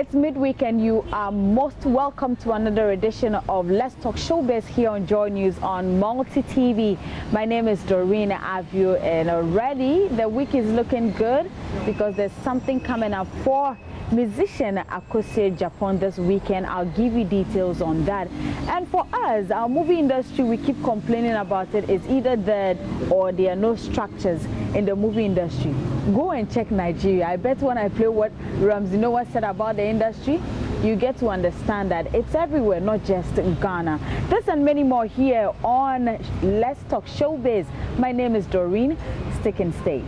It's midweek and you are most welcome to another edition of Let's Talk Showbiz here on Joy News on Multi TV. My name is Doreen Avio, and already the week is looking good because there's something coming up for musician Akosua Adjeapong this weekend. I'll give you details on that. And for us, our movie industry, we keep complaining about it. It's either dead or there are no structures in the movie industry. Go and check Nigeria. I bet when I play what Ramsey Noah said about the industry, you get to understand that it's everywhere, not just in Ghana. This and many more here on Let's Talk Showbiz. My name is Doreen. Stick and stay.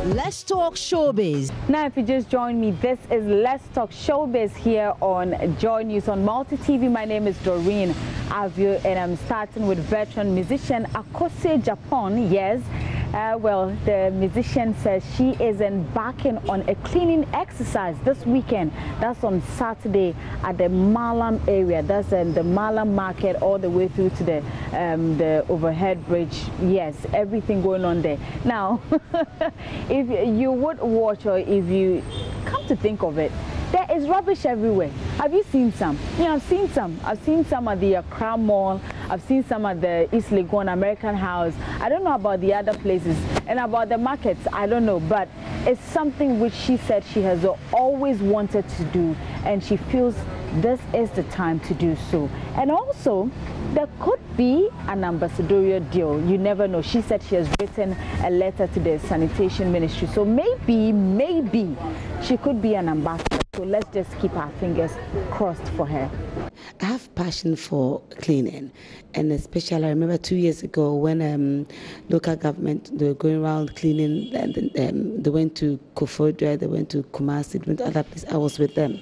Let's Talk Showbiz. Now, if you just joined me, this is Let's Talk Showbiz here on Joy News on Multi TV. My name is Doreen Avio, and I'm starting with veteran musician Akosua Adjeapong. Yes. Well, the musician says she is embarking on a cleaning exercise this weekend. That's on Saturday at the Malam area. That's in the Malam market all the way through to the overhead bridge. Yes, everything going on there. Now, if you would watch, or if you come to think of it, there is rubbish everywhere. Have you seen some? Yeah, I've seen some. I've seen some at the Accra Mall. I've seen some at the East Legon American House. I don't know about the other places. And about the markets, I don't know. But it's something which she said she has always wanted to do. And she feels this is the time to do so. And also, there could be an ambassadorial deal. You never know. She said she has written a letter to the sanitation ministry. So maybe she could be an ambassador. So let's just keep our fingers crossed for her. I have passion for cleaning, and especially I remember 2 years ago when local government, they were going around cleaning, and they went to Kofodra, they went to Kumasi, they went to other places. I was with them.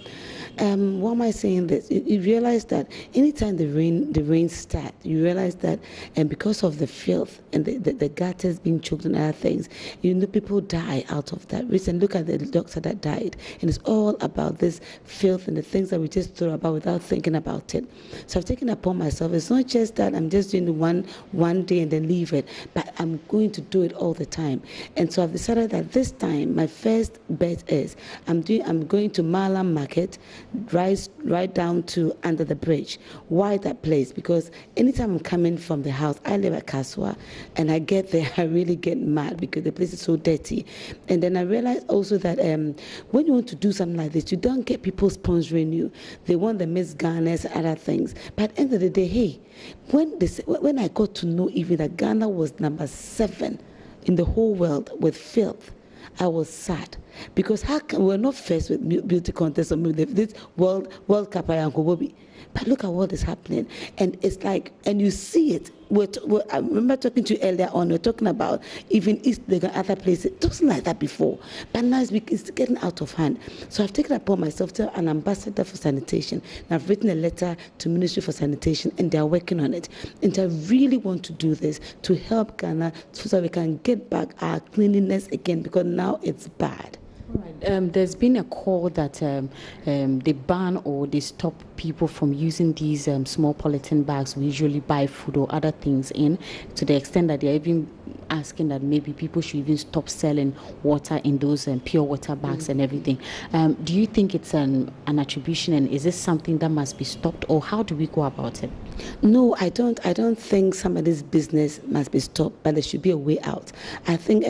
Why am I saying this? You realize that anytime the rain starts, you realize that, and because of the filth and the gutters being choked and other things, you know, people die out of that. Recently, look at the doctor that died, and it's all about this filth and the things that we just throw about without thinking about it. So I've taken upon myself. It's not just that I'm just doing one day and then leave it, but I'm going to do it all the time. And so I've decided that this time my first bet is I'm going to Malam Market, right down to under the bridge. Why that place? Because anytime I'm coming from the house, I live at Akosua, and I get there, I really get mad because the place is so dirty. And then I realized also that when you want to do something like this, you don't get people sponsoring you. They want the Miss Ghana's and other things. But at the end of the day, hey, when I got to know even that Ghana was number 7 in the whole world with filth, I was sad, because we're not first with beauty contests or this World Cup, but look at what is happening, and it's like, and you see it. I remember talking to you earlier on. We're talking about even East Legon, other places. It wasn't like that before, but now it's getting out of hand. So I've taken upon myself to an ambassador for sanitation, and I've written a letter to Ministry for Sanitation, and they're working on it. And I really want to do this to help Ghana so that we can get back our cleanliness again, because now it's bad. Right. There's been a call that they ban or they stop people from using these small polythene bags we usually buy food or other things in, to the extent that they're even asking that maybe people should even stop selling water in those pure water bags and everything. Do you think it's an attribution, and is this something that must be stopped, or how do we go about it? No, I don't think somebody's business must be stopped, but there should be a way out. I think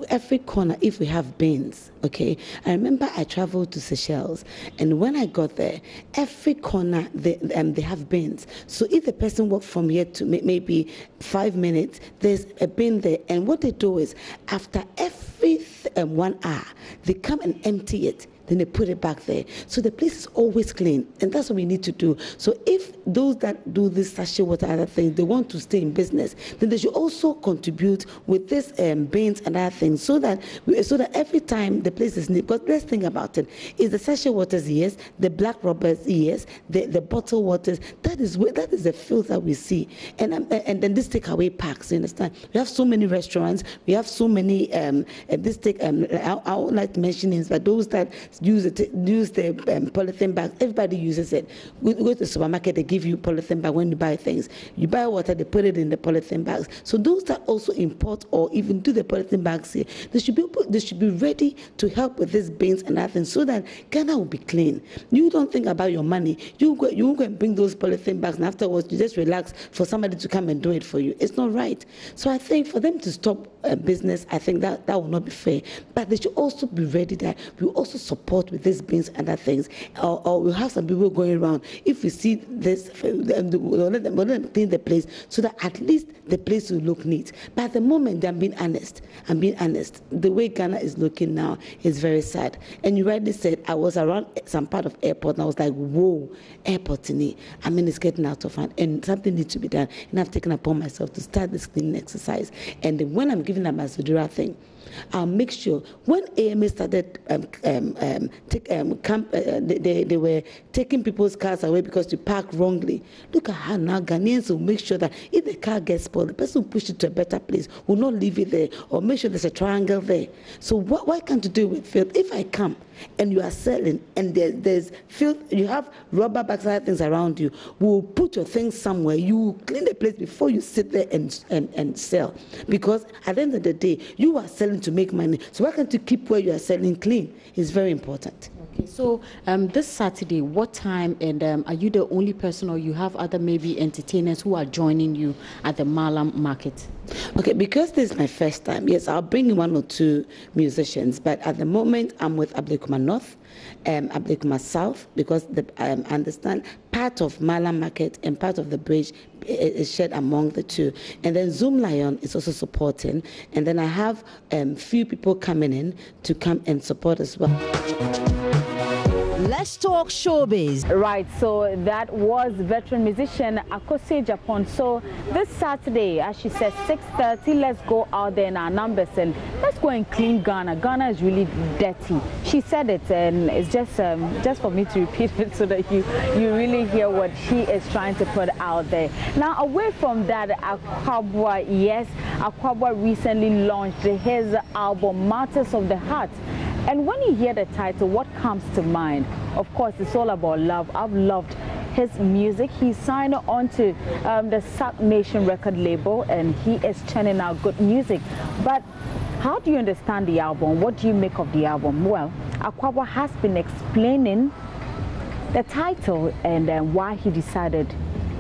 every corner, if we have bins, okay. I remember I traveled to Seychelles, and when I got there, every corner they have bins. So if the person walked from here to maybe 5 minutes, there's a bin there, and what they do is after every 1 hour, they come and empty it. Then they put it back there. So the place is always clean, and that's what we need to do. So if those that do this sachet water and other things, they want to stay in business, then they should also contribute with this bins and other things, so that every time the place is neat. Because let's think about it: is the sachet waters, yes; the black rubbers, yes; the bottled waters. That is the filth that we see. And then this takeaway packs. You understand? We have so many restaurants. We have so many. I would like to mention names, but those that use the polythene bags. Everybody uses it. We go to the supermarket, they give you polythene bag when you buy things. You buy water, they put it in the polythene bags. So those that also import or even do the polythene bags here, they should be ready to help with these bins and other things so that Ghana will be clean. You don't think about your money. You go and bring those polythene bags, and afterwards you just relax for somebody to come and do it for you. It's not right. So I think for them to stop business, I think that will not be fair. But they should also be ready that we also support with these bins and other things. Or we'll have some people going around. If we see this, we'll let them clean the place so that at least the place will look neat. But at the moment, I'm being honest. The way Ghana is looking now is very sad. And you rightly said, I was around some part of airport and I was like, whoa, airport in it. I mean, it's getting out of hand and something needs to be done. And I've taken upon myself to start this cleaning exercise. And when I'm giving them Ambassador thing, I'll make sure when AMA started, they were taking people's cars away because you park wrongly. Look at how now Ghanaians will make sure that if the car gets spoiled, the person will push it to a better place, will not leave it there, or make sure there's a triangle there. So why can't you do it with filth? If I come and you are selling and there's filth, you have rubber bags and other things around you, we'll put your things somewhere. You clean the place before you sit there and sell. Because at the end of the day, you are selling to make money. So why can't you keep where you are selling clean? It's very important. Okay, so this Saturday, what time, and are you the only person or you have other maybe entertainers who are joining you at the Malam market? Okay, because this is my first time, yes, I'll bring in 1 or 2 musicians, but at the moment I'm with Ablekuma North, Ablekuma South, because I understand part of Malam market and part of the bridge is shared among the two. And then Zoom Lion is also supporting, and then I have few people coming in to come and support as well. Let's talk showbiz. Right, so that was veteran musician Akosua Adjeapong. So this Saturday, as she says, 6:30, let's go out there in our numbers and let's go and clean Ghana. Ghana is really dirty. She said it, and it's just for me to repeat it so that you really hear what she is trying to put out there. Now, away from that, Akosua, yes, Akosua recently launched his album, Matters of the Heart. And when you hear the title, what comes to mind? Of course, it's all about love. I've loved his music. He signed on to the Sanitation record label, and he is churning out good music. But how do you understand the album? What do you make of the album? Well, Akosua has been explaining the title and why he decided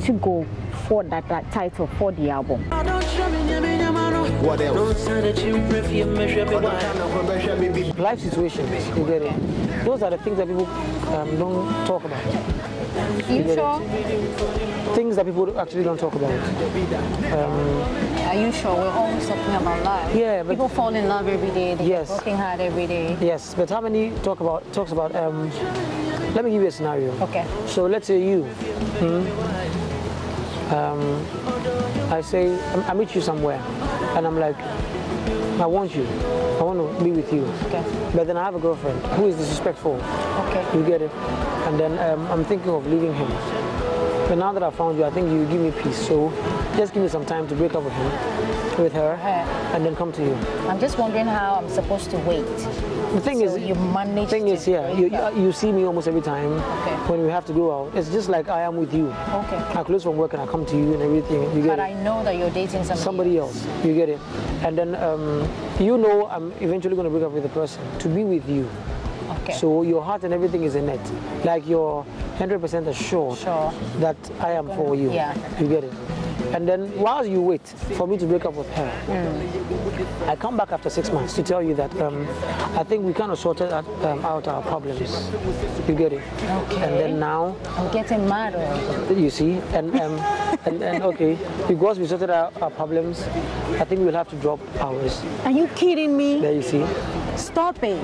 to go for that title for the album. What else? Life situations, you get it. Those are the things that people don't talk about. You sure? Things that people actually don't talk about. Are you sure? We're always talking about love. Yeah, but people fall in love every day. They're yes, working hard every day. Yes, but how many talks about? Let me give you a scenario. Okay. So let's say you. I say I meet you somewhere, and I'm like, I want you. I want to be with you. Okay. But then I have a girlfriend who is disrespectful. Okay. You get it? And then I'm thinking of leaving him. But now that I found you, I think you give me peace. So just give me some time to break up with her, and then come to you. I'm just wondering how I'm supposed to wait. The thing so is, you manage. Thing is, yeah, you see me almost every time. Okay. When we have to go out. It's just like I am with you. Okay. I close from work and I come to you and everything. You get but it? I know that you're dating somebody else. You get it? And then you know I'm eventually going to break up with the person to be with you. Okay. So your heart and everything is in it. Like you're 100% assured that I am for you. Yeah. You get it? And then while you wait for me to break up with her, I come back after 6 months to tell you that I think we kind of sorted out our problems. You get it? Okay. And then now I'm getting mad already. You see, and okay, because we sorted out our problems, I think we'll have to drop ours. Are you kidding me? There you see. Stop it.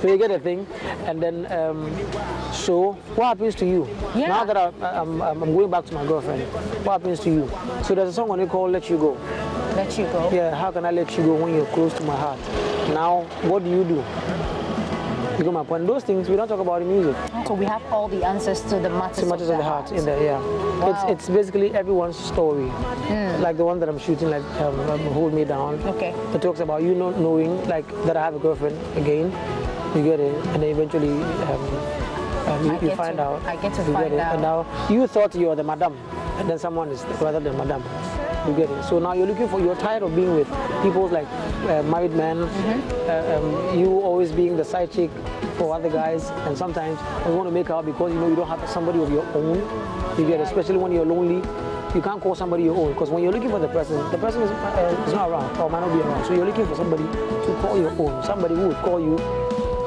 So you get the thing, and then so what happens to you? Yeah. Now that I'm going back to my girlfriend, what happens to you? So there's a song on it called "Let You Go." Let you go. Yeah. How can I let you go when you're close to my heart? Now, what do? You get my point. Those things we don't talk about in music. So we have all the answers to the matters of the heart in there. Yeah. Wow. It's basically everyone's story. Like the one that I'm shooting, like Hold Me Down. Okay. It talks about you not knowing, like that I have a girlfriend again. You get it, and then eventually you find out. I get to find out. And now you thought you are the madam, and then someone is rather than madam. You get it. So now you're tired of being with people like married men. You always being the side chick for other guys, and sometimes you want to make out because you don't have somebody of your own. You get it, especially when you're lonely. You can't call somebody your own, because when you're looking for the person is not around or might not be around. So you're looking for somebody to call your own, somebody who would call you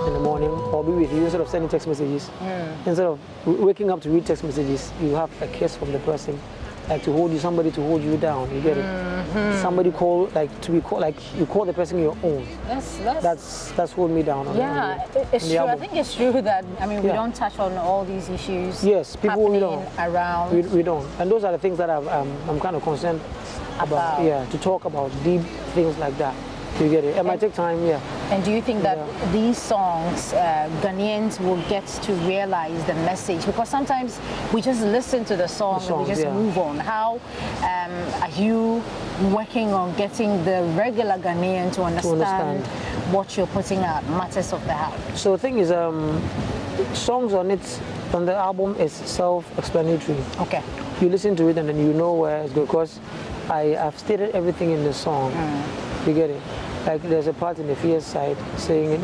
in the morning or be with you instead of sending text messages. Instead of waking up to read text messages, you have a kiss from the person, like to hold you, somebody to hold you down. You get it? Somebody call, like to be called, like you call the person your own. That's hold me down. It's true. I think it's true that we don't touch on all these issues. Yes, people we don't around. We don't, and those are the things that I'm kind of concerned about. Yeah, to talk about deep things like that. You get it? It might take time, And do you think that these songs, Ghanaians will get to realize the message? Because sometimes we just listen to the song and we just move on. How are you working on getting the regular Ghanaian to understand what you're putting out, matters of the heart? So the thing is, songs on the album is self-explanatory. Okay. You listen to it and then you know where it's going, because I've stated everything in the song. You get it? Like there's a part in the first side saying,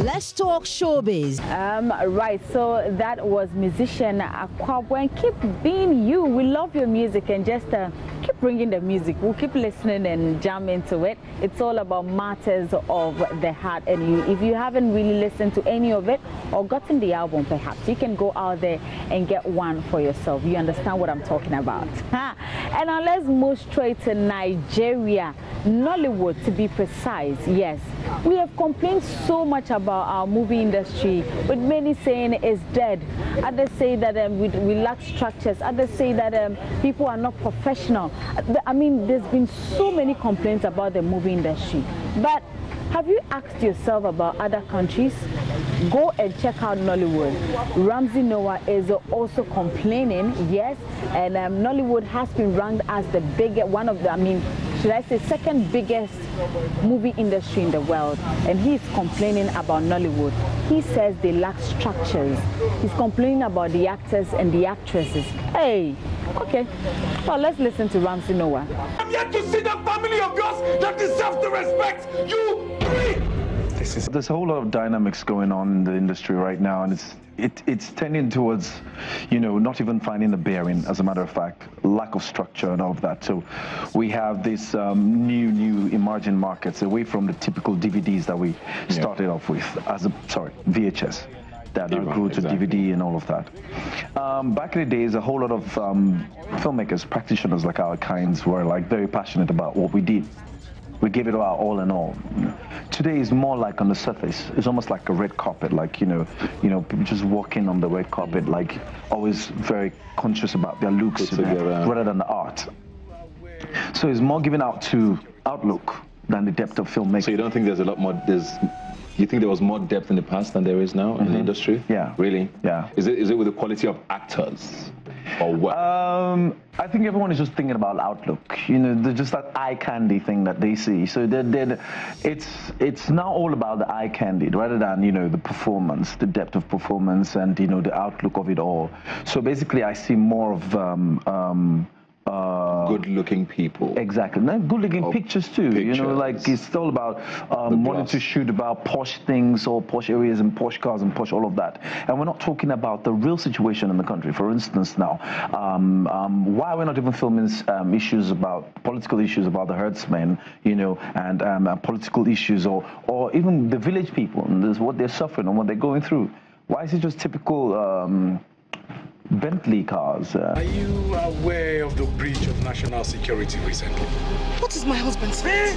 Let's talk showbiz. Right, so that was musician Akosua. Keep being you. We love your music, and just keep bringing the music. We'll keep listening and jam into it. It's all about matters of the heart. And if you haven't really listened to any of it or gotten the album, perhaps you can go out there and get one for yourself. You understand what I'm talking about. And now let's move straight to Nigeria, Nollywood to be precise. Yes, we have complained so much about our movie industry, with many saying it's dead. Others say that we lack structures. Others say that people are not professional. There's been so many complaints about the movie industry. But have you asked yourself about other countries? Go and check out Nollywood. Ramsey Noah is also complaining, yes, and Nollywood has been ranked as the biggest, one of the, should I say, second biggest movie industry in the world, and he's complaining about Nollywood. He says they lack structures. He's complaining about the actors and the actresses. Hey, okay, well, let's listen to Ramsey Noah. I'm yet to see the family of yours that deserve the respect you bring. There's a whole lot of dynamics going on in the industry right now, and it's tending towards, not even finding a bearing, as a matter of fact, lack of structure and all of that. So we have this new emerging markets away from the typical DVDs that we started off with, VHS. That grew to DVD and all of that. Back in the days, a whole lot of filmmakers, practitioners like our kinds, were like very passionate about what we did. We gave it our all in all. Today is more like on the surface. It's almost like a red carpet, like people just walking on the red carpet, like always very conscious about their looks rather than the art. So it's more given out to outlook than the depth of filmmaking. So you don't think there's a lot more? You think there was more depth in the past than there is now in the industry? Yeah. Really? Yeah. Is it with the quality of actors? Or what? I think everyone is just thinking about outlook. There's just that eye candy thing that they see. So it's now all about the eye candy rather than the performance, the depth of performance, and the outlook of it all. So basically, I see more of good-looking people. Exactly. Now, good-looking pictures too. Like it's all about wanting to shoot about posh things or posh areas and posh cars and posh all of that. And we're not talking about the real situation in the country. For instance, now, why we're not even filming political issues about the herdsmen, and political issues or even the village people and what they're suffering and what they're going through. Why is it just typical Bentley cars? Are you aware of the breach of national security recently? What is my husband's name?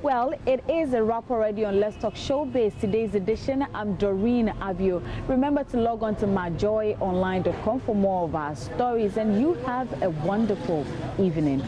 Well, it is a wrap already on Let's Talk Showbiz. Today's edition, I'm Doreen Avio. Remember to log on to myjoyonline.com for more of our stories, and you have a wonderful evening.